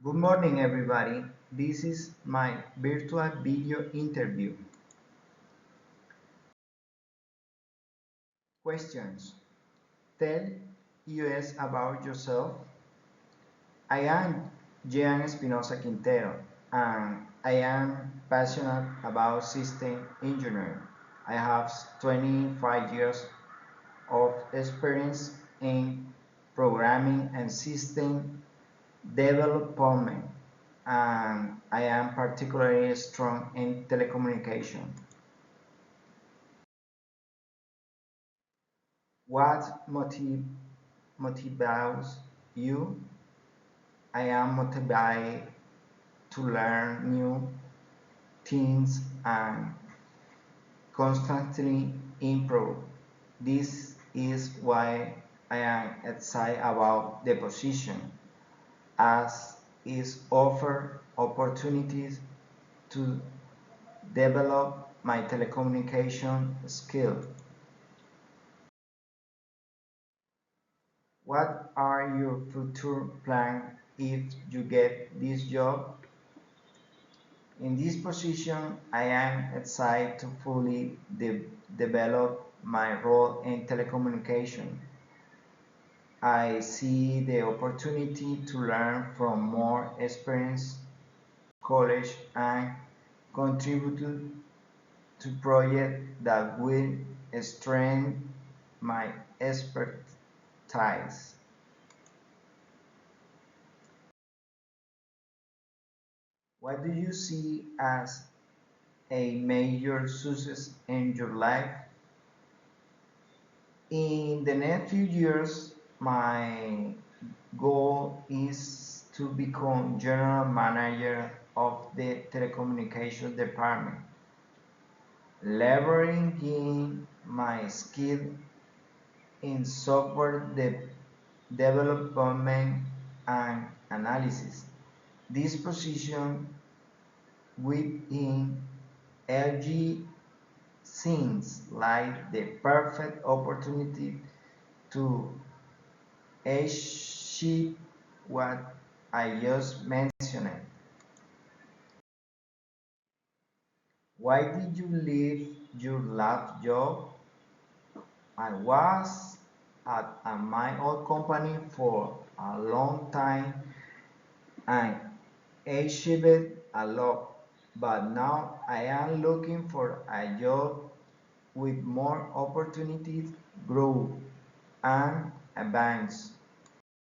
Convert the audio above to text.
Good morning, everybody. This is my virtual video interview. Questions. Tell us about yourself. I am Jean Espinosa Quintero, and I am passionate about system engineering. I have 25 years of experience in programming and system development, and I am particularly strong in telecommunication. What motivates you? I am motivated to learn new things and constantly improve. This is why I am excited about the position, as it offers opportunities to develop my telecommunication skill. What are your future plans if you get this job? In this position, I am excited to fully develop my role in telecommunication. I see the opportunity to learn from more experienced colleagues and contribute to projects that will strengthen my expertise. What do you see as a major success in your life? In the next few years, my goal is to become general manager of the telecommunications department, leveraging my skill in software development and analysis. This position within LG seems like the perfect opportunity to achieve what I just mentioned. Why did you leave your last job? I was at my old company for a long time and achieved a lot, but now I am looking for a job with more opportunities, grow, and advance.